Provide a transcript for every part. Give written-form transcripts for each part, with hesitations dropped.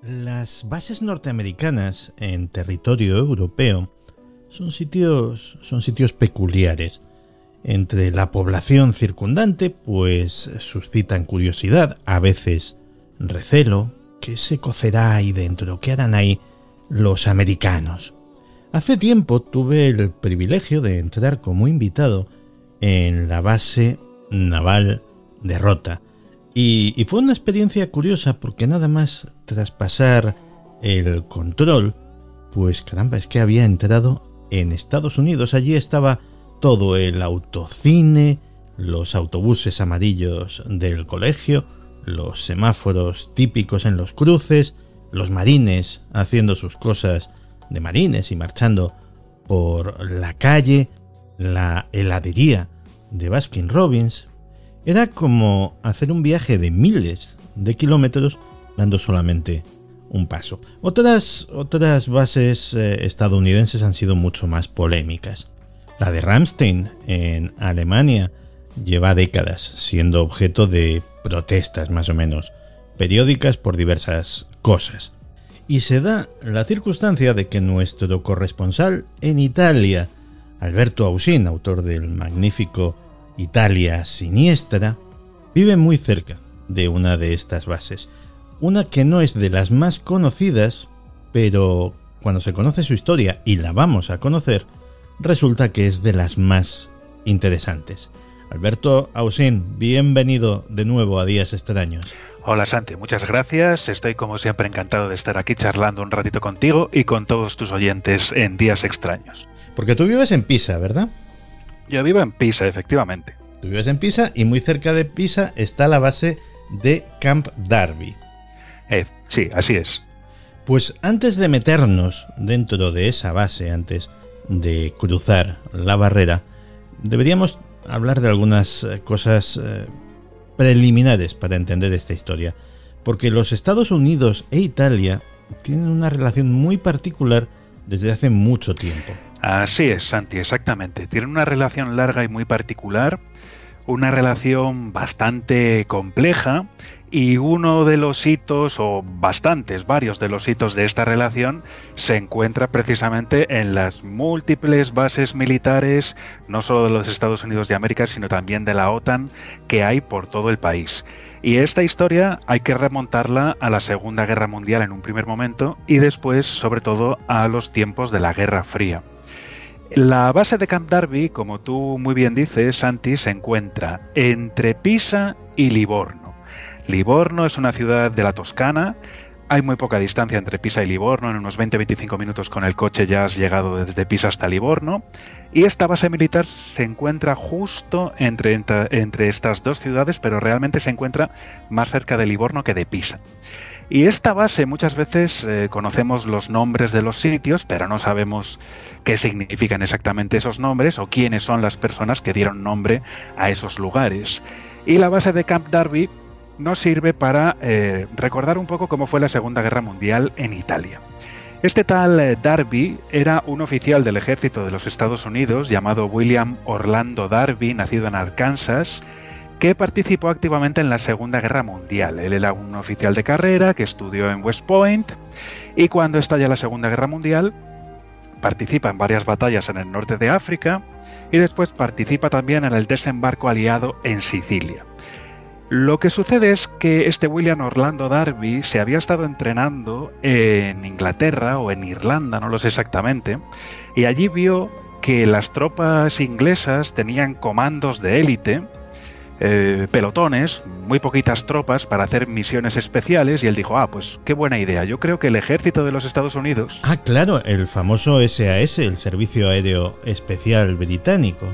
Las bases norteamericanas en territorio europeo son sitios peculiares. Entre la población circundante, pues suscitan curiosidad, a veces recelo. ¿Qué se cocerá ahí dentro? ¿Qué harán ahí los americanos? Hace tiempo tuve el privilegio de entrar como invitado en la base naval de Rota. Y fue una experiencia curiosa porque nada más tras pasar el control, pues caramba, es que había entrado en Estados Unidos. Allí estaba todo el autocine, los autobuses amarillos del colegio, los semáforos típicos en los cruces, los marines haciendo sus cosas de marines y marchando por la calle, la heladería de Baskin Robbins. Era como hacer un viaje de miles de kilómetros dando solamente un paso. Otras bases estadounidenses han sido mucho más polémicas. La de Ramstein en Alemania lleva décadas siendo objeto de protestas más o menos periódicas por diversas cosas. Y se da la circunstancia de que nuestro corresponsal en Italia, Alberto Ausín, autor del magnífico Italia Siniestra, vive muy cerca de una de estas bases. Una que no es de las más conocidas, pero cuando se conoce su historia, y la vamos a conocer, resulta que es de las más interesantes. Alberto Ausín, bienvenido de nuevo a Días Extraños. Hola Santi, muchas gracias. Estoy como siempre encantado de estar aquí charlando un ratito contigo y con todos tus oyentes en Días Extraños. Porque tú vives en Pisa, ¿verdad? Yo vivo en Pisa, efectivamente. Tú vives en Pisa y muy cerca de Pisa está la base de Camp Darby. Sí, así es. Pues antes de meternos dentro de esa base, antes de cruzar la barrera, deberíamos hablar de algunas cosas preliminares para entender esta historia. Porque los Estados Unidos e Italia tienen una relación muy particular desde hace mucho tiempo. Así es, Santi, exactamente. Tienen una relación larga y muy particular, una relación bastante compleja, y uno de los hitos, o varios de los hitos de esta relación, se encuentra precisamente en las múltiples bases militares, no solo de los Estados Unidos de América, sino también de la OTAN, que hay por todo el país. Y esta historia hay que remontarla a la Segunda Guerra Mundial en un primer momento, y después, sobre todo, a los tiempos de la Guerra Fría. La base de Camp Darby, como tú muy bien dices, Santi, se encuentra entre Pisa y Livorno. Livorno es una ciudad de la Toscana. Hay muy poca distancia entre Pisa y Livorno, en unos 20-25 minutos con el coche ya has llegado desde Pisa hasta Livorno. Y esta base militar se encuentra justo entre estas dos ciudades, pero realmente se encuentra más cerca de Livorno que de Pisa. Y esta base muchas veces conocemos los nombres de los sitios, pero no sabemos qué significan exactamente esos nombres o quiénes son las personas que dieron nombre a esos lugares. Y la base de Camp Darby nos sirve para recordar un poco cómo fue la Segunda Guerra Mundial en Italia. Este tal Darby era un oficial del ejército de los Estados Unidos llamado William Orlando Darby, nacido en Arkansas, que participó activamente en la Segunda Guerra Mundial. Él era un oficial de carrera que estudió en West Point y cuando estalla la Segunda Guerra Mundial participa en varias batallas en el norte de África y después participa también en el desembarco aliado en Sicilia. Lo que sucede es que este William Orlando Darby se había estado entrenando en Inglaterra o en Irlanda, no lo sé exactamente, y allí vio que las tropas inglesas tenían comandos de élite, pelotones, muy poquitas tropas para hacer misiones especiales, y él dijo, pues qué buena idea, yo creo que el ejército de los Estados Unidos... Claro, el famoso SAS, el Servicio Aéreo Especial Británico.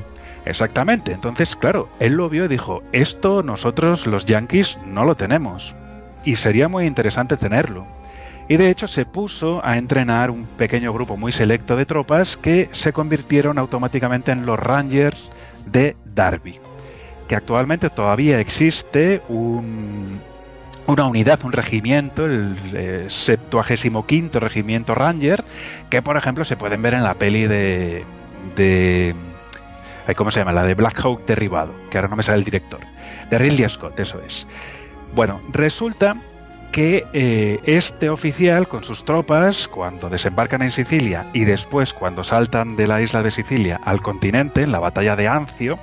Exactamente, entonces claro, él lo vio y dijo, esto nosotros los yanquis no lo tenemos, y sería muy interesante tenerlo. Y de hecho se puso a entrenar un pequeño grupo muy selecto de tropas que se convirtieron automáticamente en los Rangers de Darby, que actualmente todavía existe una unidad, un regimiento, el 75º Regimiento Ranger, que por ejemplo se pueden ver en la peli de ¿cómo se llama? La de Black Hawk Derribado, que ahora no me sale el director, de Ridley Scott, eso es. Bueno, resulta que este oficial con sus tropas, cuando desembarcan en Sicilia y después cuando saltan de la isla de Sicilia al continente, en la batalla de Anzio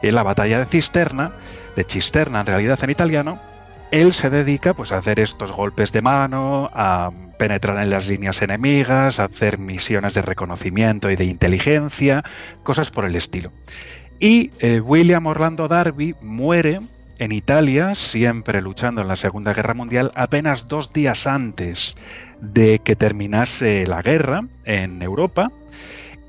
y en la batalla de Cisterna en realidad en italiano, él se dedica pues a hacer estos golpes de mano, a penetrar en las líneas enemigas, a hacer misiones de reconocimiento y de inteligencia, cosas por el estilo. Y William Orlando Darby muere en Italia, siempre luchando en la Segunda Guerra Mundial, apenas 2 días antes de que terminase la guerra en Europa.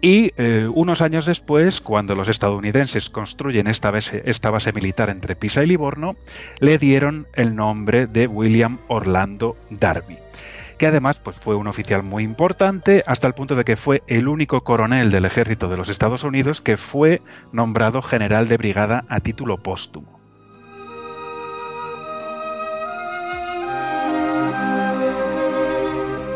Y unos años después, cuando los estadounidenses construyen esta base militar entre Pisa y Livorno, le dieron el nombre de William Orlando Darby, que además pues, fue un oficial muy importante, hasta el punto de que fue el único coronel del ejército de los Estados Unidos que fue nombrado general de brigada a título póstumo.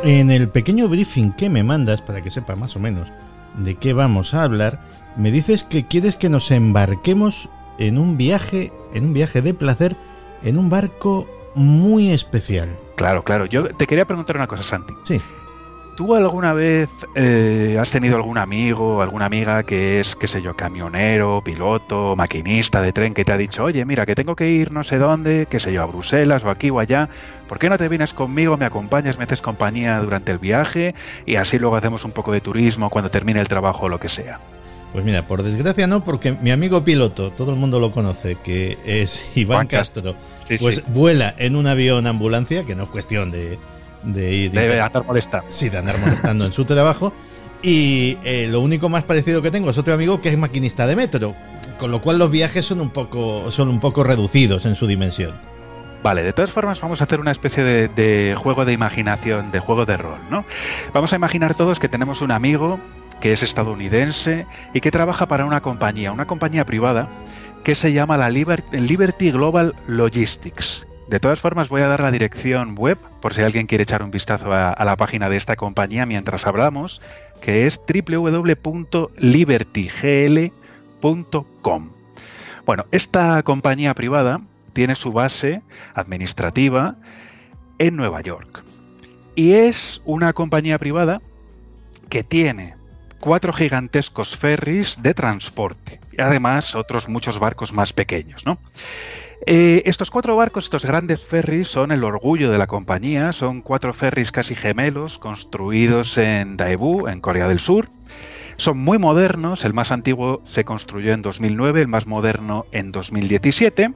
En el pequeño briefing que me mandas, para que sepa más o menos de qué vamos a hablar, me dices que quieres que nos embarquemos en un viaje de placer, en un barco muy especial. Claro. Yo te quería preguntar una cosa, Santi. Sí. ¿Tú alguna vez has tenido algún amigo o alguna amiga que es, qué sé yo, camionero, piloto, maquinista de tren, que te ha dicho, oye, mira, que tengo que ir no sé dónde, qué sé yo, a Bruselas o aquí o allá, ¿por qué no te vienes conmigo, me acompañas, me haces compañía durante el viaje y así luego hacemos un poco de turismo cuando termine el trabajo o lo que sea? Pues mira, por desgracia no, porque mi amigo piloto, todo el mundo lo conoce, que es Iván Castro, sí, pues sí. Vuela en un avión ambulancia, que no es cuestión de ir... Debe andar molestando. Sí, de andar molestando en su trabajo. Y lo único más parecido que tengo es otro amigo que es maquinista de metro, con lo cual los viajes son un poco reducidos en su dimensión. Vale, de todas formas vamos a hacer una especie de juego de imaginación, de juego de rol, ¿no? Vamos a imaginar todos que tenemos un amigo que es estadounidense y que trabaja para una compañía privada que se llama la Liberty Global Logistics. De todas formas voy a dar la dirección web por si alguien quiere echar un vistazo a la página de esta compañía mientras hablamos, que es www.libertygl.com. Bueno, esta compañía privada tiene su base administrativa en Nueva York y es una compañía privada que tiene 4 gigantescos ferries de transporte y además otros muchos barcos más pequeños, ¿no? Estos 4 barcos, estos grandes ferries, son el orgullo de la compañía. Son 4 ferries casi gemelos construidos en Daegu, en Corea del Sur. Son muy modernos, el más antiguo se construyó en 2009, el más moderno en 2017.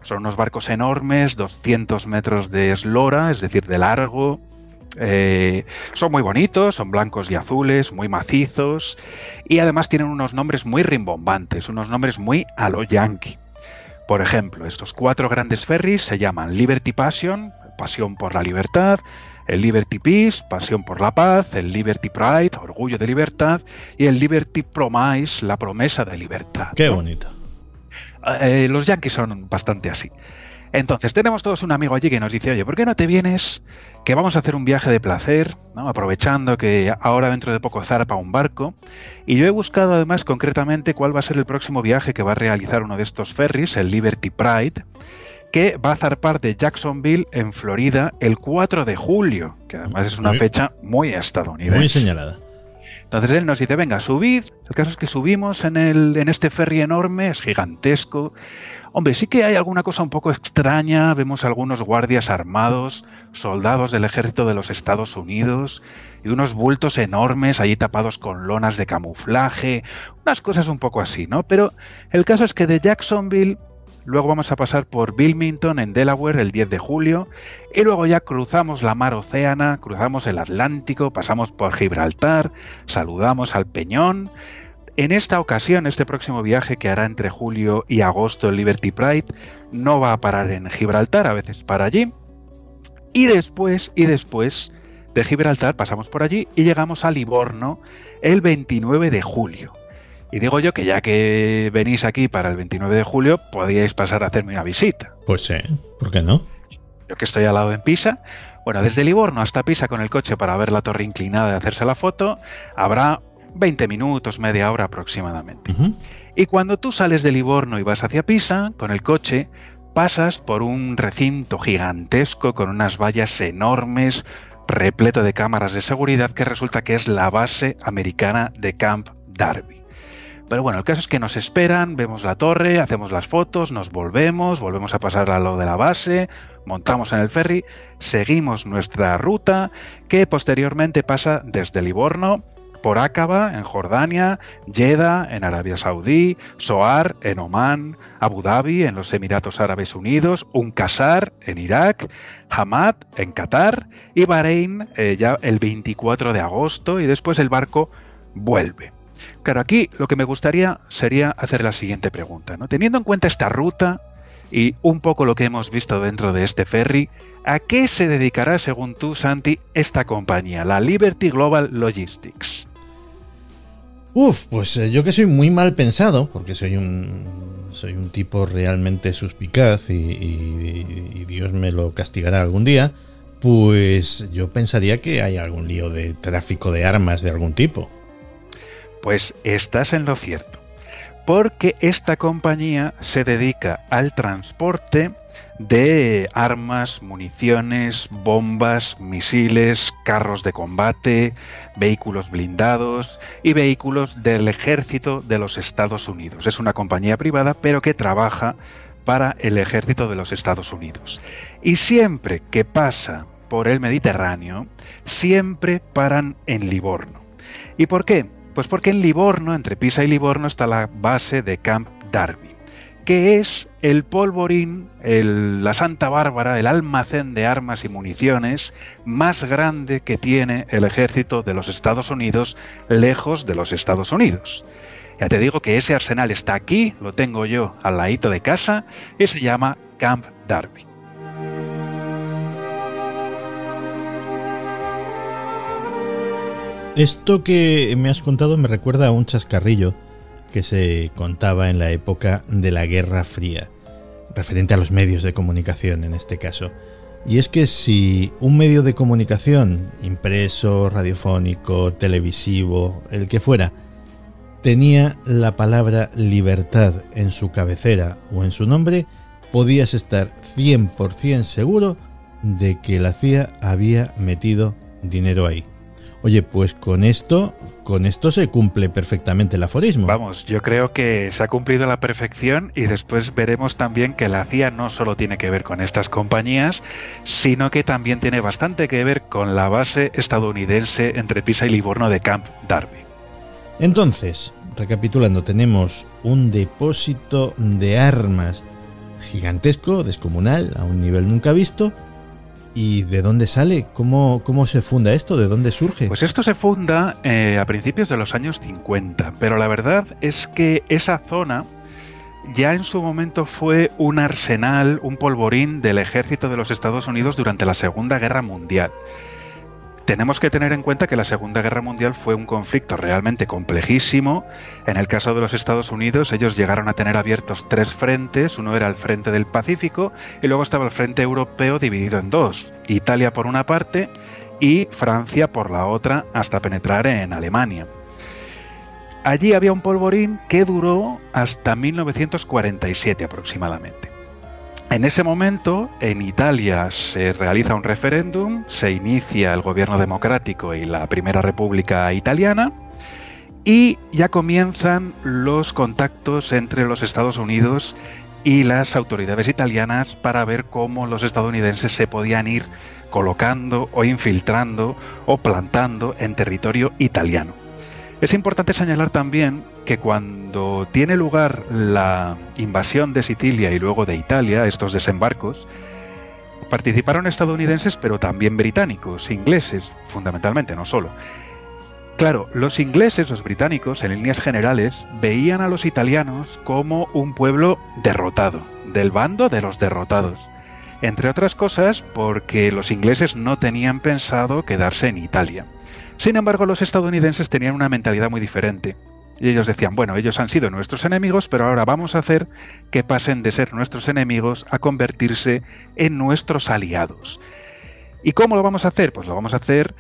Son unos barcos enormes, 200 metros de eslora, es decir, de largo. Son muy bonitos, son blancos y azules, muy macizos y además tienen unos nombres muy rimbombantes, unos nombres muy a lo yankee. Por ejemplo, estos 4 grandes ferries se llaman Liberty Passion, pasión por la libertad, el Liberty Peace, pasión por la paz, el Liberty Pride, orgullo de libertad, y el Liberty Promise, la promesa de libertad. ¡Qué bonito! Los yankees son bastante así. Entonces, tenemos todos un amigo allí que nos dice, oye, ¿por qué no te vienes? Que vamos a hacer un viaje de placer, ¿no? Aprovechando que ahora dentro de poco zarpa un barco. Y yo he buscado además concretamente cuál va a ser el próximo viaje que va a realizar uno de estos ferries, el Liberty Pride, que va a zarpar de Jacksonville, en Florida, el 4 de julio, que además es una fecha muy estadounidense. Muy señalada. Entonces él nos dice, venga, subid. El caso es que subimos en este ferry enorme, es gigantesco. Hombre, sí que hay alguna cosa un poco extraña, vemos algunos guardias armados, soldados del ejército de los Estados Unidos y unos bultos enormes allí tapados con lonas de camuflaje, unas cosas un poco así, ¿no? Pero el caso es que de Jacksonville luego vamos a pasar por Wilmington en Delaware el 10 de julio y luego ya cruzamos la mar Océana, cruzamos el Atlántico, pasamos por Gibraltar, saludamos al Peñón. En esta ocasión, este próximo viaje que hará entre julio y agosto el Liberty Pride no va a parar en Gibraltar, a veces para allí. Y después de Gibraltar pasamos por allí y llegamos a Livorno el 29 de julio. Y digo yo que ya que venís aquí para el 29 de julio, podíais pasar a hacerme una visita. Pues sí, ¿por qué no? Yo que estoy al lado en Pisa. Bueno, desde Livorno hasta Pisa con el coche para ver la torre inclinada y hacerse la foto, habrá 20 minutos, media hora aproximadamente. Y cuando tú sales de Livorno y vas hacia Pisa, con el coche, pasas por un recinto gigantesco con unas vallas enormes, repleto de cámaras de seguridad, que resulta que es la base americana de Camp Darby. Pero bueno, el caso es que nos esperan, vemos la torre, hacemos las fotos, nos volvemos a pasar a lo de la base, montamos en el ferry, seguimos nuestra ruta, que posteriormente pasa desde Livorno, por Aqaba, en Jordania, Jeddah, en Arabia Saudí, Sohar, en Omán, Abu Dhabi, en los Emiratos Árabes Unidos, Qasr, en Irak, Hamad, en Qatar, y Bahrein ya el 24 de agosto, y después el barco vuelve. Claro, aquí lo que me gustaría sería hacer la siguiente pregunta, ¿no? Teniendo en cuenta esta ruta y un poco lo que hemos visto dentro de este ferry, ¿a qué se dedicará, según tú, Santi, esta compañía, la Liberty Global Logistics? Pues yo que soy muy mal pensado, porque soy un tipo realmente suspicaz y Dios me lo castigará algún día, pues yo pensaría que hay algún lío de tráfico de armas de algún tipo. Pues estás en lo cierto, porque esta compañía se dedica al transporte de armas, municiones, bombas, misiles, carros de combate, vehículos blindados y vehículos del ejército de los Estados Unidos. Es una compañía privada, pero que trabaja para el ejército de los Estados Unidos. Y siempre que pasa por el Mediterráneo, siempre paran en Livorno. ¿Y por qué? Pues porque en Livorno, entre Pisa y Livorno, está la base de Camp Darby, que es el polvorín, la Santa Bárbara, el almacén de armas y municiones más grande que tiene el ejército de los Estados Unidos, lejos de los Estados Unidos. Ya te digo que ese arsenal está aquí, lo tengo yo al ladito de casa, y se llama Camp Darby. Esto que me has contado me recuerda a un chascarrillo que se contaba en la época de la Guerra Fría, referente a los medios de comunicación en este caso. Y es que si un medio de comunicación, impreso, radiofónico, televisivo, el que fuera, tenía la palabra libertad en su cabecera o en su nombre, podías estar 100% seguro de que la CIA había metido dinero ahí. Oye, pues con esto se cumple perfectamente el aforismo. Vamos, yo creo que se ha cumplido a la perfección, y después veremos también que la CIA no solo tiene que ver con estas compañías, sino que también tiene bastante que ver con la base estadounidense entre Pisa y Livorno de Camp Darby. Entonces, recapitulando, tenemos un depósito de armas gigantesco, descomunal, a un nivel nunca visto. ¿Y de dónde sale? ¿Cómo se funda esto? ¿De dónde surge? Pues esto se funda a principios de los años 50, pero la verdad es que esa zona ya en su momento fue un arsenal, un polvorín del ejército de los Estados Unidos durante la Segunda Guerra Mundial. Tenemos que tener en cuenta que la Segunda Guerra Mundial fue un conflicto realmente complejísimo. En el caso de los Estados Unidos, ellos llegaron a tener abiertos 3 frentes. Uno era el frente del Pacífico y luego estaba el frente europeo dividido en 2. Italia por una parte y Francia por la otra, hasta penetrar en Alemania. Allí había un polvorín que duró hasta 1947 aproximadamente. En ese momento, en Italia se realiza un referéndum, se inicia el gobierno democrático y la Primera República Italiana, y ya comienzan los contactos entre los Estados Unidos y las autoridades italianas para ver cómo los estadounidenses se podían ir colocando o infiltrando o plantando en territorio italiano. Es importante señalar también que cuando tiene lugar la invasión de Sicilia y luego de Italia, estos desembarcos, participaron estadounidenses pero también británicos, ingleses, fundamentalmente, no solo. Claro, los ingleses, los británicos, en líneas generales, veían a los italianos como un pueblo derrotado, del bando de los derrotados. Entre otras cosas, porque los ingleses no tenían pensado quedarse en Italia. Sin embargo, los estadounidenses tenían una mentalidad muy diferente. Y ellos decían, bueno, ellos han sido nuestros enemigos, pero ahora vamos a hacer que pasen de ser nuestros enemigos a convertirse en nuestros aliados. ¿Y cómo lo vamos a hacer? Pues lo vamos a hacer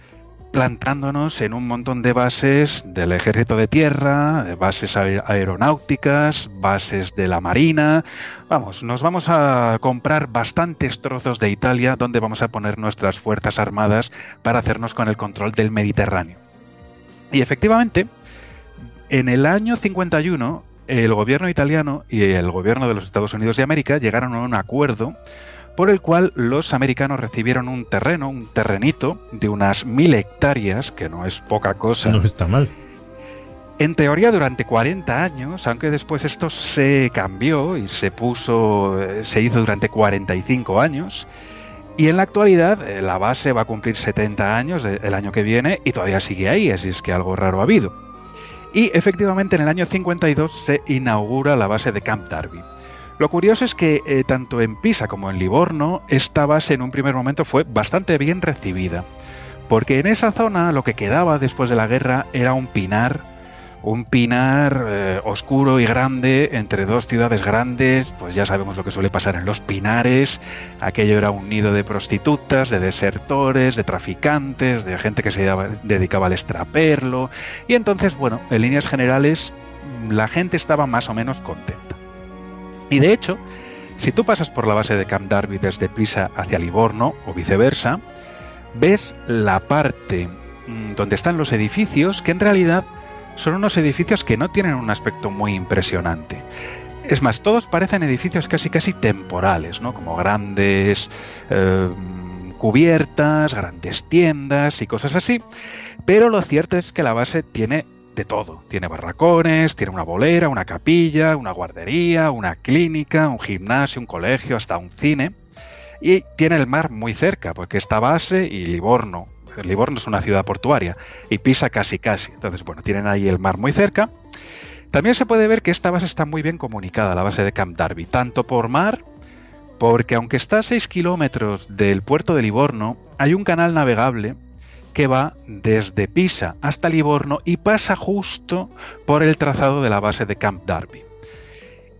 plantándonos en un montón de bases del ejército de tierra, de bases aeronáuticas, bases de la marina. Vamos, nos vamos a comprar bastantes trozos de Italia donde vamos a poner nuestras fuerzas armadas para hacernos con el control del Mediterráneo. Y efectivamente, en el año 51, el gobierno italiano y el gobierno de los Estados Unidos de América llegaron a un acuerdo por el cual los americanos recibieron un terrenito de unas 1000 hectáreas, que no es poca cosa. No está mal. En teoría durante 40 años, aunque después esto se cambió y se hizo durante 45 años. Y en la actualidad la base va a cumplir 70 años el año que viene y todavía sigue ahí, así es que algo raro ha habido. Y efectivamente en el año 52 se inaugura la base de Camp Darby. Lo curioso es que tanto en Pisa como en Livorno esta base en un primer momento fue bastante bien recibida, porque en esa zona lo que quedaba después de la guerra era un pinar oscuro y grande entre dos ciudades grandes. Pues ya sabemos lo que suele pasar en los pinares. Aquello era un nido de prostitutas, de desertores, de traficantes, de gente que se dedicaba al extraperlo, y entonces, bueno, en líneas generales la gente estaba más o menos contenta. Y de hecho, si tú pasas por la base de Camp Darby desde Pisa hacia Livorno o viceversa, ves la parte donde están los edificios, que en realidad son unos edificios que no tienen un aspecto muy impresionante. Es más, todos parecen edificios casi temporales, ¿no? Como grandes cubiertas, grandes tiendas y cosas así. Pero lo cierto es que la base tiene de todo. Tiene barracones, tiene una bolera, una capilla, una guardería, una clínica, un gimnasio, un colegio, hasta un cine. Y tiene el mar muy cerca, porque esta base y Livorno es una ciudad portuaria, y Pisa casi. Entonces, bueno, tienen ahí el mar muy cerca. También se puede ver que esta base está muy bien comunicada, la base de Camp Darby, tanto por mar, porque aunque está a 6 kilómetros del puerto de Livorno, hay un canal navegable que va desde Pisa hasta Livorno y pasa justo por el trazado de la base de Camp Darby.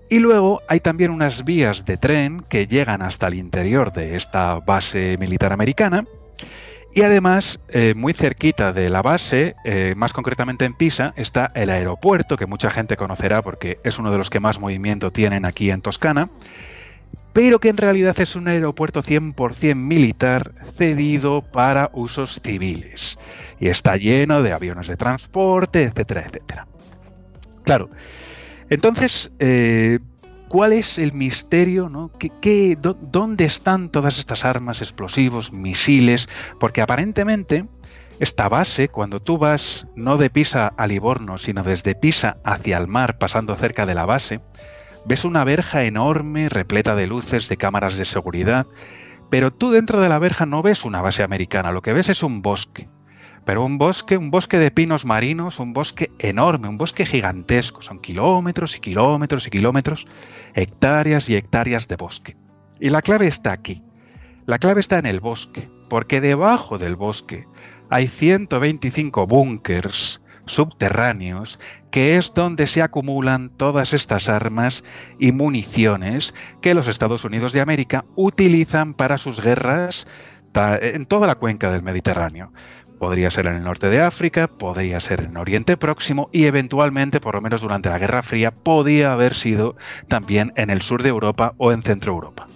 Y luego hay también unas vías de tren que llegan hasta el interior de esta base militar americana. Y además, muy cerquita de la base, más concretamente en Pisa, está el aeropuerto, que mucha gente conocerá porque es uno de los que más movimiento tienen aquí en Toscana, pero que en realidad es un aeropuerto 100% militar cedido para usos civiles. Y está lleno de aviones de transporte, etcétera, etcétera. Claro, entonces, ¿cuál es el misterio, ¿no? ¿Dónde están todas estas armas, explosivos, misiles? Porque aparentemente esta base, cuando tú vas no de Pisa a Livorno, sino desde Pisa hacia el mar, pasando cerca de la base, ves una verja enorme, repleta de luces, de cámaras de seguridad, pero tú dentro de la verja no ves una base americana, lo que ves es un bosque. Pero un bosque de pinos marinos, un bosque enorme, un bosque gigantesco. Son kilómetros y kilómetros y kilómetros, hectáreas y hectáreas de bosque. Y la clave está aquí. La clave está en el bosque, porque debajo del bosque hay 125 búnkers subterráneos, que es donde se acumulan todas estas armas y municiones que los Estados Unidos de América utilizan para sus guerras en toda la cuenca del Mediterráneo. Podría ser en el norte de África, podría ser en Oriente Próximo y eventualmente, por lo menos durante la Guerra Fría, podía haber sido también en el sur de Europa o en Centro Europa.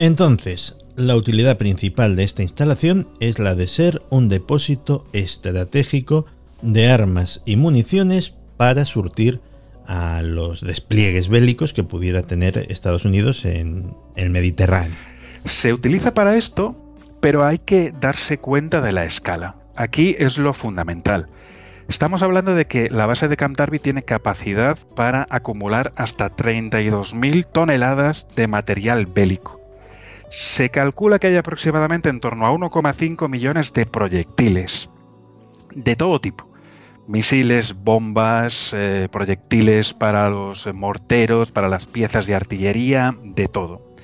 Entonces, la utilidad principal de esta instalación es la de ser un depósito estratégico de armas y municiones para surtir a los despliegues bélicos que pudiera tener Estados Unidos en el Mediterráneo. Se utiliza para esto, pero hay que darse cuenta de la escala. Aquí es lo fundamental. Estamos hablando de que la base de Camp Darby tiene capacidad para acumular hasta 32.000 toneladas de material bélico. Se calcula que hay aproximadamente en torno a 1,5 millones de proyectiles de todo tipo. Misiles, bombas, proyectiles para los morteros, para las piezas de artillería, de todo.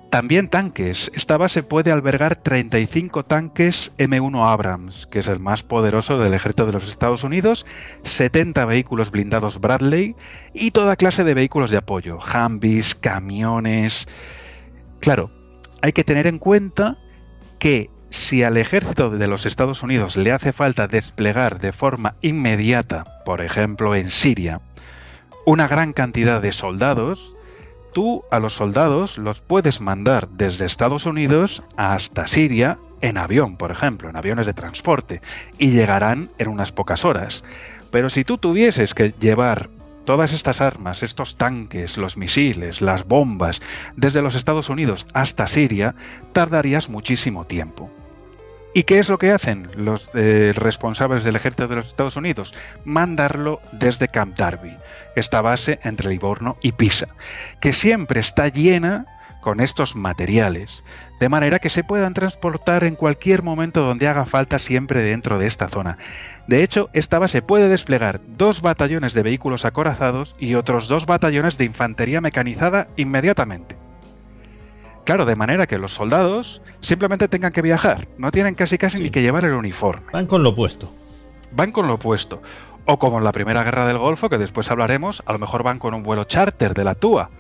También tanques. Esta base puede albergar 35 tanques M1 Abrams, que es el más poderoso del ejército de los Estados Unidos, 70 vehículos blindados Bradley y toda clase de vehículos de apoyo, Humvees, camiones. Claro, hay que tener en cuenta que si al ejército de los Estados Unidos le hace falta desplegar de forma inmediata, por ejemplo en Siria, una gran cantidad de soldados, tú a los soldados los puedes mandar desde Estados Unidos hasta Siria en avión, por ejemplo, en aviones de transporte, y llegarán en unas pocas horas. Pero si tú tuvieses que llevar todas estas armas, estos tanques, los misiles, las bombas, desde los Estados Unidos hasta Siria, tardarías muchísimo tiempo. ¿Y qué es lo que hacen los responsables del ejército de los Estados Unidos? Mandarlo desde Camp Darby, esta base entre Livorno y Pisa, que siempre está llena con estos materiales, de manera que se puedan transportar en cualquier momento donde haga falta, siempre dentro de esta zona. De hecho, esta base puede desplegar 2 batallones de vehículos acorazados y otros 2 batallones de infantería mecanizada inmediatamente. Claro, de manera que los soldados simplemente tengan que viajar, no tienen casi ni que llevar el uniforme. Van con lo opuesto. Van con lo opuesto. O como en la Primera Guerra del Golfo, que después hablaremos, a lo mejor van con un vuelo charter de la TUA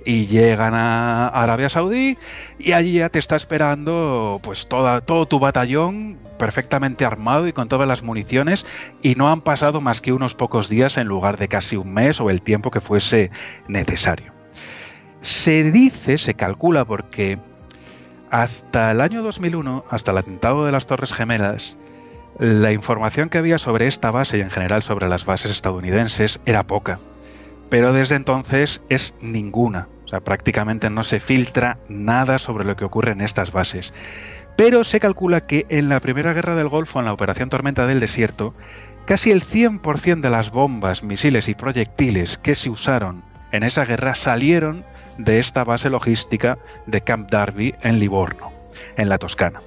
y llegan a Arabia Saudí y allí ya te está esperando pues todo tu batallón perfectamente armado y con todas las municiones, y no han pasado más que unos pocos días en lugar de casi un mes o el tiempo que fuese necesario. Se calcula, porque hasta el año 2001, hasta el atentado de las Torres Gemelas, la información que había sobre esta base y en general sobre las bases estadounidenses era poca. Pero desde entonces es ninguna. O sea, prácticamente no se filtra nada sobre lo que ocurre en estas bases. Pero se calcula que en la Primera Guerra del Golfo, en la Operación Tormenta del Desierto, casi el 100% de las bombas, misiles y proyectiles que se usaron en esa guerra salieron de esta base logística de Camp Darby en Livorno, en la Toscana.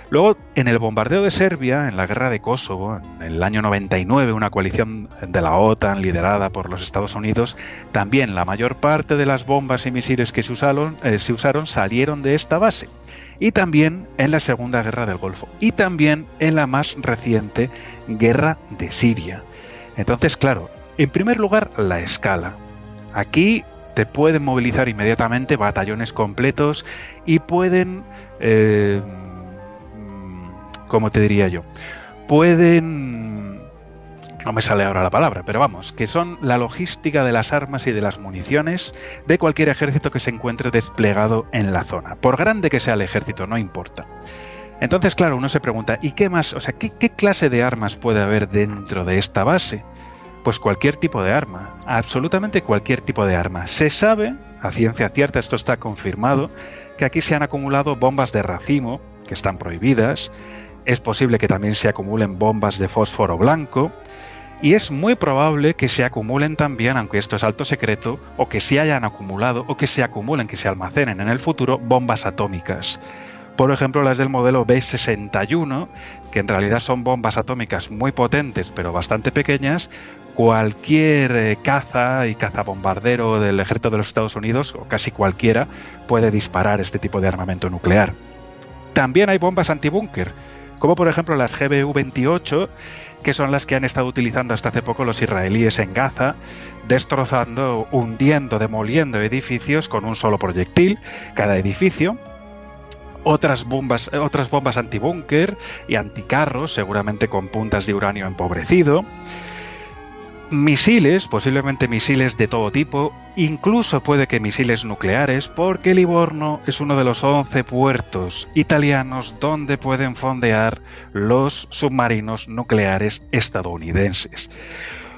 Luego, en el bombardeo de Serbia, en la guerra de Kosovo, en el año 99, una coalición de la OTAN liderada por los Estados Unidos, también la mayor parte de las bombas y misiles que se usaron salieron de esta base. Y también en la Segunda Guerra del Golfo. Y también en la más reciente Guerra de Siria. Entonces, claro, en primer lugar, la escala. Aquí te pueden movilizar inmediatamente batallones completos y pueden... ¿cómo te diría yo? Pueden... no me sale ahora la palabra, pero vamos, que son la logística de las armas y de las municiones de cualquier ejército que se encuentre desplegado en la zona. Por grande que sea el ejército, no importa. Entonces, claro, uno se pregunta, ¿y qué más? O sea, ¿qué clase de armas puede haber dentro de esta base? Pues cualquier tipo de arma, absolutamente cualquier tipo de arma. Se sabe, a ciencia cierta, esto está confirmado, que aquí se han acumulado bombas de racimo, que están prohibidas. Es posible que también se acumulen bombas de fósforo blanco, y es muy probable que se acumulen también, aunque esto es alto secreto, o que se hayan acumulado, o que se acumulen, que se almacenen en el futuro, bombas atómicas. Por ejemplo, las del modelo B-61, que en realidad son bombas atómicas muy potentes, pero bastante pequeñas. Cualquier caza y cazabombardero del ejército de los Estados Unidos, o casi cualquiera, puede disparar este tipo de armamento nuclear. También hay bombas antibúnker, como por ejemplo las GBU-28, que son las que han estado utilizando hasta hace poco los israelíes en Gaza, destrozando, hundiendo, demoliendo edificios con un solo proyectil, cada edificio. Otras bombas antibúnker y anticarros, seguramente con puntas de uranio empobrecido. Misiles, posiblemente misiles de todo tipo, incluso puede que misiles nucleares, porque Livorno es uno de los 11 puertos italianos donde pueden fondear los submarinos nucleares estadounidenses.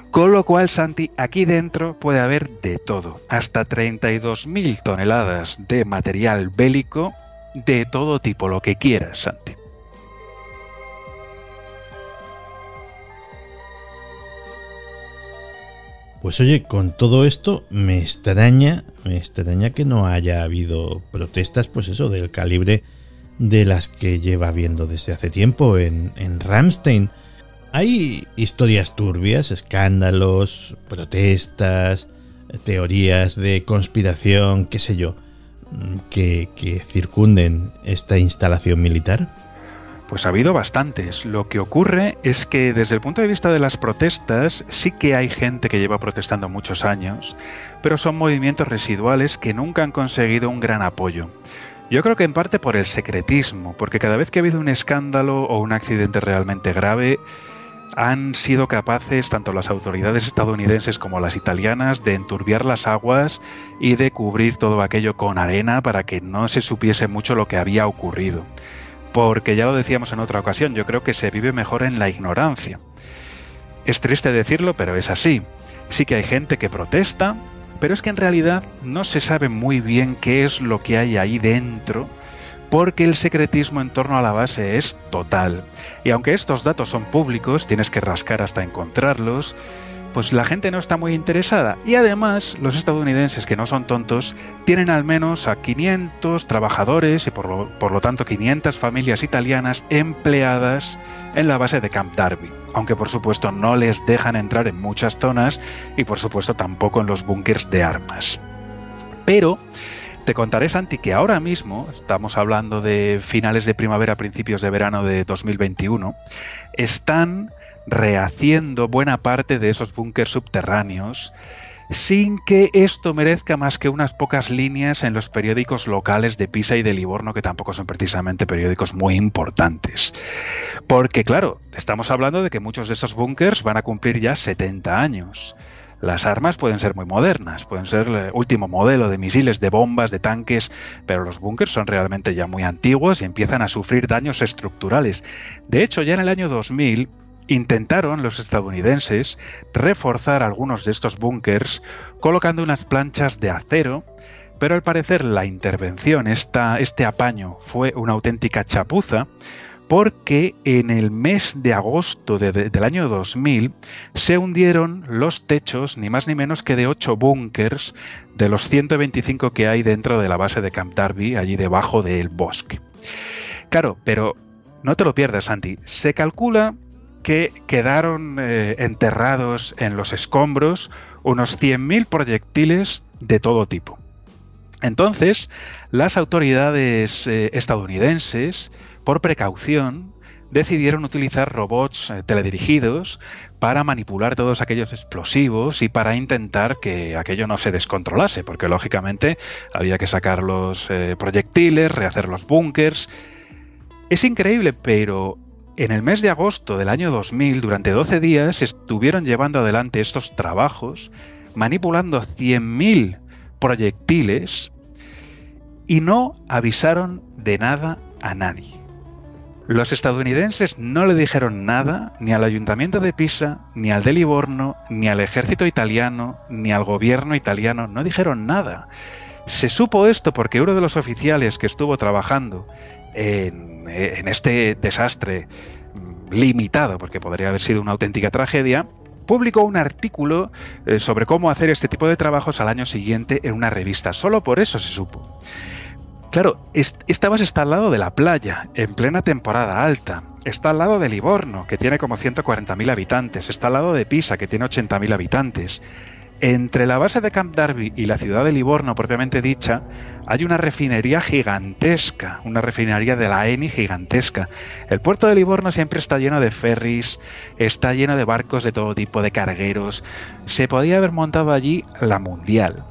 Con lo cual, Santi, aquí dentro puede haber de todo, hasta 32.000 toneladas de material bélico de todo tipo, lo que quieras, Santi. Pues oye, con todo esto me extraña que no haya habido protestas, pues eso, del calibre de las que lleva habiendo desde hace tiempo en Ramstein. Hay historias turbias, escándalos, protestas, teorías de conspiración, qué sé yo, que circunden esta instalación militar. Pues ha habido bastantes. Lo que ocurre es que desde el punto de vista de las protestas sí que hay gente que lleva protestando muchos años, pero son movimientos residuales que nunca han conseguido un gran apoyo. Yo creo que en parte por el secretismo, porque cada vez que ha habido un escándalo o un accidente realmente grave, han sido capaces, tanto las autoridades estadounidenses como las italianas, de enturbiar las aguas y de cubrir todo aquello con arena para que no se supiese mucho lo que había ocurrido. Porque ya lo decíamos en otra ocasión, yo creo que se vive mejor en la ignorancia. Es triste decirlo, pero es así. Sí que hay gente que protesta, pero es que en realidad no se sabe muy bien qué es lo que hay ahí dentro, porque el secretismo en torno a la base es total. Y aunque estos datos son públicos, tienes que rascar hasta encontrarlos, pues la gente no está muy interesada. Y además, los estadounidenses, que no son tontos, tienen al menos a 500 trabajadores y por lo tanto 500 familias italianas empleadas en la base de Camp Darby. Aunque por supuesto no les dejan entrar en muchas zonas y por supuesto tampoco en los búnkers de armas. Pero te contaré, Santi, que ahora mismo, estamos hablando de finales de primavera, principios de verano de 2021, están rehaciendo buena parte de esos búnkers subterráneos sin que esto merezca más que unas pocas líneas en los periódicos locales de Pisa y de Livorno, que tampoco son precisamente periódicos muy importantes. Porque claro, estamos hablando de que muchos de esos búnkers van a cumplir ya 70 años. Las armas pueden ser muy modernas, pueden ser el último modelo de misiles, de bombas, de tanques, pero los búnkers son realmente ya muy antiguos y empiezan a sufrir daños estructurales. De hecho, ya en el año 2000 intentaron los estadounidenses reforzar algunos de estos búnkers colocando unas planchas de acero, pero al parecer la intervención, este apaño, fue una auténtica chapuza, porque en el mes de agosto del año 2000 se hundieron los techos, ni más ni menos que de 8 búnkers de los 125 que hay dentro de la base de Camp Darby, allí debajo del bosque. Claro, pero no te lo pierdas, Santi. Se calcula que quedaron enterrados en los escombros unos 100.000 proyectiles de todo tipo. Entonces, las autoridades estadounidenses, por precaución, decidieron utilizar robots teledirigidos para manipular todos aquellos explosivos y para intentar que aquello no se descontrolase, porque lógicamente había que sacar los proyectiles, rehacer los búnkers. Es increíble, pero en el mes de agosto del año 2000, durante 12 días, estuvieron llevando adelante estos trabajos, manipulando 100.000 proyectiles y no avisaron de nada a nadie. Los estadounidenses no le dijeron nada ni al ayuntamiento de Pisa, ni al de Livorno, ni al ejército italiano, ni al gobierno italiano, no dijeron nada. Se supo esto porque uno de los oficiales que estuvo trabajando en este desastre limitado, porque podría haber sido una auténtica tragedia, publicó un artículo sobre cómo hacer este tipo de trabajos al año siguiente en una revista. Solo por eso se supo. Claro, esta base está al lado de la playa, en plena temporada alta. Está al lado de Livorno, que tiene como 140.000 habitantes. Está al lado de Pisa, que tiene 80.000 habitantes. Entre la base de Camp Darby y la ciudad de Livorno, propiamente dicha, hay una refinería gigantesca, una refinería de la Eni gigantesca. El puerto de Livorno siempre está lleno de ferries, está lleno de barcos de todo tipo, de cargueros. Se podía haber montado allí la Mundial.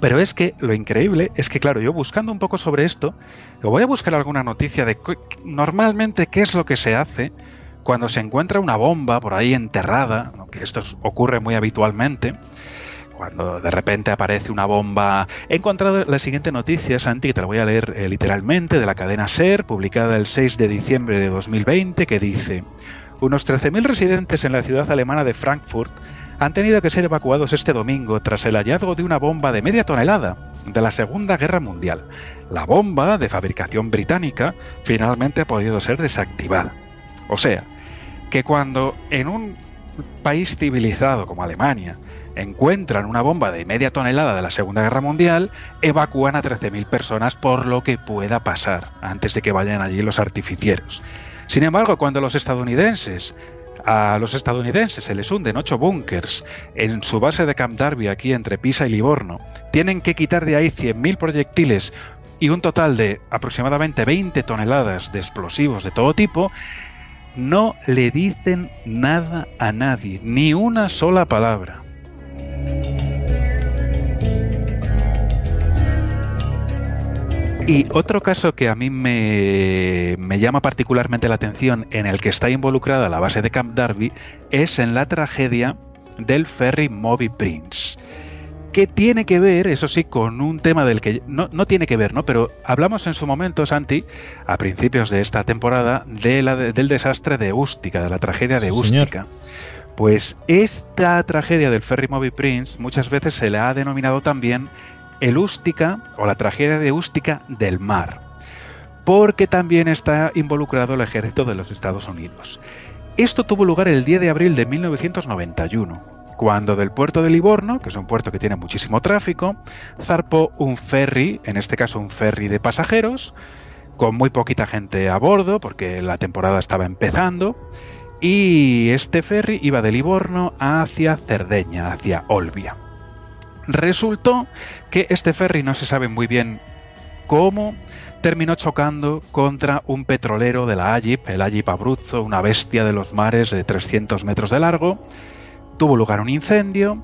Pero es que lo increíble es que, claro, yo buscando un poco sobre esto, voy a buscar alguna noticia de normalmente qué es lo que se hace cuando se encuentra una bomba por ahí enterrada, ¿no? Que esto ocurre muy habitualmente, cuando de repente aparece una bomba. He encontrado la siguiente noticia, Santi, que te la voy a leer literalmente, de la cadena SER, publicada el 6 de diciembre de 2020, que dice: unos 13.000 residentes en la ciudad alemana de Frankfurt han tenido que ser evacuados este domingo tras el hallazgo de una bomba de media tonelada de la Segunda Guerra Mundial. La bomba, de fabricación británica, finalmente ha podido ser desactivada. O sea, que cuando en un país civilizado como Alemania encuentran una bomba de media tonelada de la Segunda Guerra Mundial, evacúan a 13.000 personas por lo que pueda pasar antes de que vayan allí los artificieros. Sin embargo, cuando a los estadounidenses se les hunden 8 búnkers en su base de Camp Darby, aquí entre Pisa y Livorno, tienen que quitar de ahí 100.000 proyectiles y un total de aproximadamente 20 toneladas de explosivos de todo tipo, no le dicen nada a nadie, ni una sola palabra. Y otro caso que a mí me llama particularmente la atención, en el que está involucrada la base de Camp Darby, es en la tragedia del ferry Moby Prince, que tiene que ver, eso sí, con un tema del que no tiene que ver, ¿no? Pero hablamos en su momento, Santi, a principios de esta temporada, del desastre de Ústica, de la tragedia de Ústica. Señor. Pues esta tragedia del ferry Moby Prince muchas veces se le ha denominado también el Ústica o la tragedia de Ústica del mar, porque también está involucrado el ejército de los Estados Unidos. Esto tuvo lugar el 10 de abril de 1991, cuando del puerto de Livorno, que es un puerto que tiene muchísimo tráfico, zarpó un ferry, en este caso un ferry de pasajeros, con muy poquita gente a bordo, porque la temporada estaba empezando, y este ferry iba de Livorno hacia Cerdeña, hacia Olbia. Resultó que este ferry, no se sabe muy bien cómo, terminó chocando contra un petrolero de la Agip, el Agip Abruzzo, una bestia de los mares de 300 metros de largo. Tuvo lugar un incendio,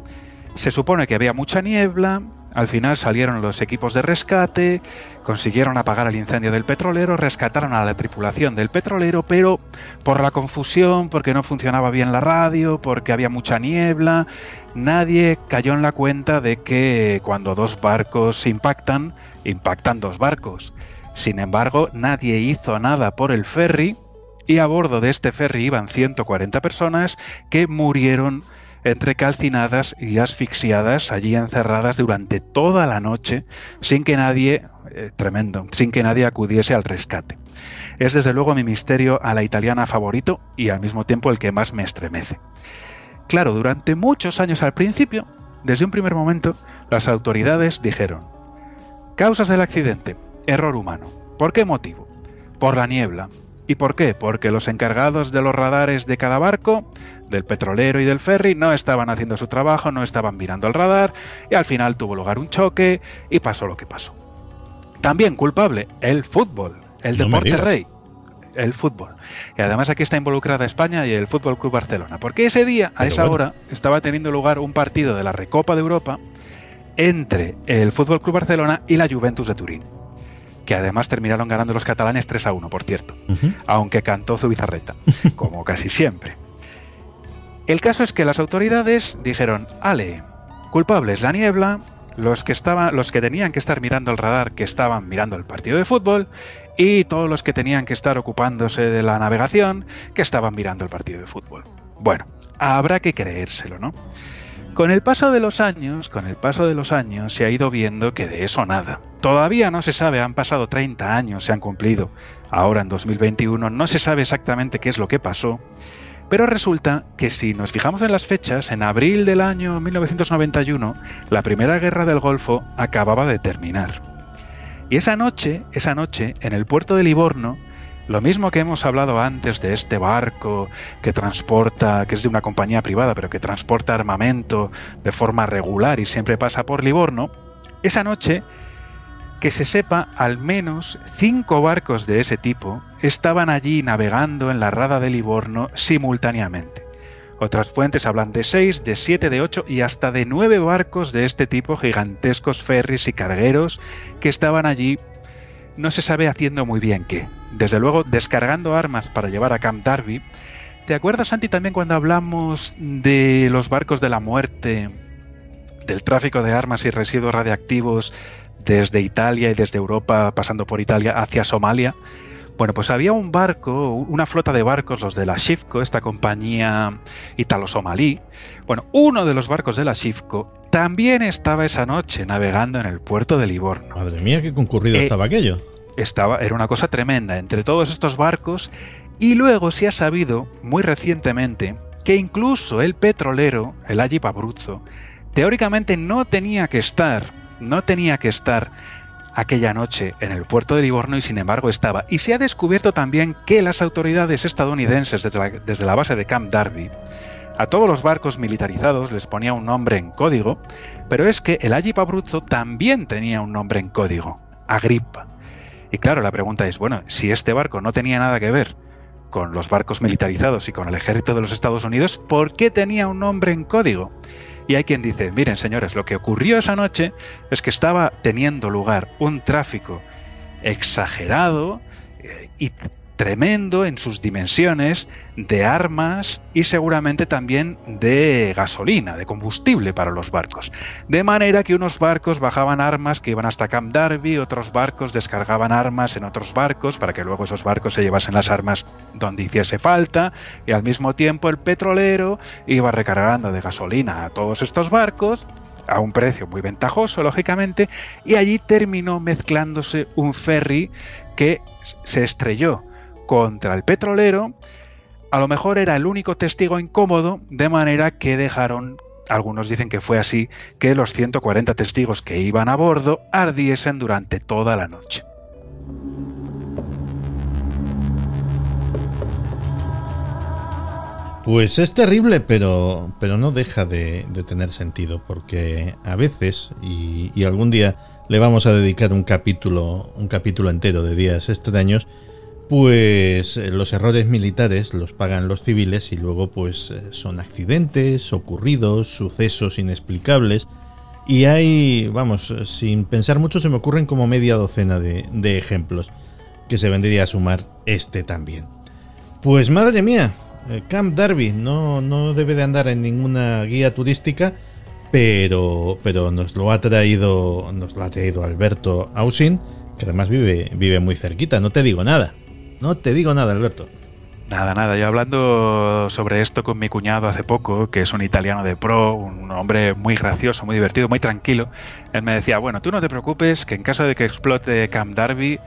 se supone que había mucha niebla, al final salieron los equipos de rescate, consiguieron apagar el incendio del petrolero, rescataron a la tripulación del petrolero, pero por la confusión, porque no funcionaba bien la radio, porque había mucha niebla, nadie cayó en la cuenta de que cuando dos barcos impactan dos barcos. Sin embargo, nadie hizo nada por el ferry, y a bordo de este ferry iban 140 personas que murieron entre calcinadas y asfixiadas, allí encerradas durante toda la noche, sin que nadie, sin que nadie acudiese al rescate. Es desde luego mi misterio a la italiana favorito y al mismo tiempo el que más me estremece. Claro, durante muchos años al principio, desde un primer momento, las autoridades dijeron: causas del accidente, error humano. ¿Por qué motivo? Por la niebla. ¿Y por qué? Porque los encargados de los radares de cada barco, del petrolero y del ferry, no estaban haciendo su trabajo, no estaban mirando el radar, y al final tuvo lugar un choque y pasó lo que pasó. También culpable, el fútbol, el deporte rey, el fútbol. Y además aquí está involucrada España y el Fútbol Club Barcelona, porque ese día, a esa hora, estaba teniendo lugar un partido de la Recopa de Europa entre el Fútbol Club Barcelona y la Juventus de Turín, que además terminaron ganando los catalanes 3-1, por cierto, aunque cantó Zubizarreta, como casi siempre. El caso es que las autoridades dijeron: ale, culpables la niebla, los que tenían que estar mirando el radar, que estaban mirando el partido de fútbol, y todos los que tenían que estar ocupándose de la navegación, que estaban mirando el partido de fútbol. Bueno, habrá que creérselo, ¿no? Con el paso de los años, se ha ido viendo que de eso nada. Todavía no se sabe, han pasado 30 años, se han cumplido. Ahora en 2021 no se sabe exactamente qué es lo que pasó, pero resulta que si nos fijamos en las fechas, en abril del año 1991, la Primera Guerra del Golfo acababa de terminar. Y esa noche, en el puerto de Livorno, lo mismo que hemos hablado antes de este barco que transporta, que es de una compañía privada, pero que transporta armamento de forma regular y siempre pasa por Livorno, esa noche, que se sepa, al menos 5 barcos de ese tipo estaban allí navegando en la rada de Livorno simultáneamente. Otras fuentes hablan de 6, de 7, de 8 y hasta de 9 barcos de este tipo, gigantescos ferries y cargueros, que estaban allí, no se sabe haciendo muy bien qué. Desde luego, descargando armas para llevar a Camp Darby. ¿Te acuerdas, Santi, también cuando hablamos de los barcos de la muerte, del tráfico de armas y residuos radiactivos desde Italia y desde Europa, pasando por Italia hacia Somalia? Bueno, pues había un barco, una flota de barcos, los de la Shifco, esta compañía italo-somalí. Bueno, uno de los barcos de la Shifco también estaba esa noche navegando en el puerto de Livorno. Madre mía, qué concurrido estaba aquello. Era una cosa tremenda entre todos estos barcos, y luego se ha sabido, muy recientemente, que incluso el petrolero, el Agip Abruzzo, teóricamente no tenía que estar aquella noche en el puerto de Livorno, y sin embargo estaba. Y se ha descubierto también que las autoridades estadounidenses, desde la base de Camp Darby, a todos los barcos militarizados les ponía un nombre en código, pero es que el Agip Abruzzo también tenía un nombre en código, Agrippa. Y claro, la pregunta es, bueno, si este barco no tenía nada que ver con los barcos militarizados y con el ejército de los Estados Unidos, ¿por qué tenía un nombre en código? Y hay quien dice, miren señores, lo que ocurrió esa noche es que estaba teniendo lugar un tráfico exagerado y tremendo en sus dimensiones de armas y seguramente también de gasolina, de combustible para los barcos. De manera que unos barcos bajaban armas que iban hasta Camp Darby, otros barcos descargaban armas en otros barcos para que luego esos barcos se llevasen las armas donde hiciese falta, y al mismo tiempo el petrolero iba recargando de gasolina a todos estos barcos a un precio muy ventajoso, lógicamente, y allí terminó mezclándose un ferry que se estrelló contra el petrolero. A lo mejor era el único testigo incómodo, de manera que dejaron, algunos dicen que fue así, que los 140 testigos que iban a bordo ardiesen durante toda la noche. Pues es terrible, pero no deja de tener sentido, porque a veces, y algún día le vamos a dedicar un capítulo entero de días extraños, pues los errores militares los pagan los civiles y luego pues son accidentes ocurridos, sucesos inexplicables, y hay, vamos, sin pensar mucho se me ocurren como media docena de ejemplos que se vendría a sumar este también. Pues madre mía, Camp Darby no debe de andar en ninguna guía turística, pero nos lo ha traído Alberto Ausín, que además vive muy cerquita. No te digo nada, Alberto. Nada, yo hablando sobre esto con mi cuñado hace poco, que es un italiano de pro, un hombre muy gracioso, muy divertido, muy tranquilo, él me decía, bueno, tú no te preocupes, que en caso de que explote Camp Darby,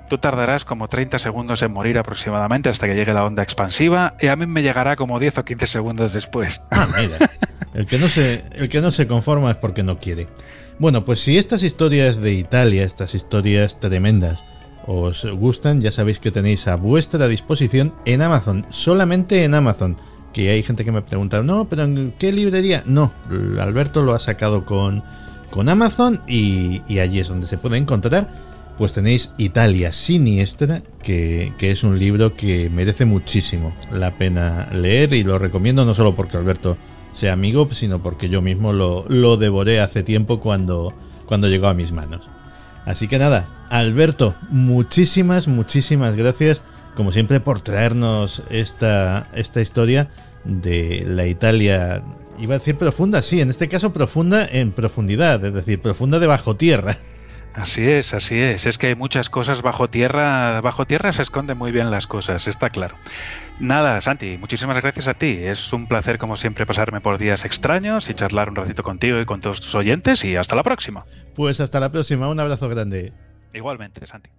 tú tardarás como 30 segundos en morir aproximadamente hasta que llegue la onda expansiva, y a mí me llegará como 10 o 15 segundos después. Ah, mira, el que no se conforma es porque no quiere. Bueno, pues si estas historias de Italia, estas historias tremendas, os gustan, ya sabéis que tenéis a vuestra disposición en Amazon, solamente en Amazon, que hay gente que me pregunta, no, pero ¿en qué librería? No, Alberto lo ha sacado con Amazon y allí es donde se puede encontrar. Pues tenéis Italia Siniestra, que es un libro que merece muchísimo la pena leer, y lo recomiendo no solo porque Alberto sea amigo, sino porque yo mismo lo devoré hace tiempo cuando llegó a mis manos. Así que nada, Alberto, muchísimas gracias, como siempre, por traernos esta historia de la Italia, iba a decir profunda, sí, en este caso profunda en profundidad, es decir, profunda de bajo tierra. Así es. Es que hay muchas cosas bajo tierra. Bajo tierra se esconden muy bien las cosas, está claro. Nada, Santi, muchísimas gracias a ti. Es un placer, como siempre, pasarme por días extraños y charlar un ratito contigo y con todos tus oyentes. Y hasta la próxima. Pues hasta la próxima. Un abrazo grande. Igualmente, Santi.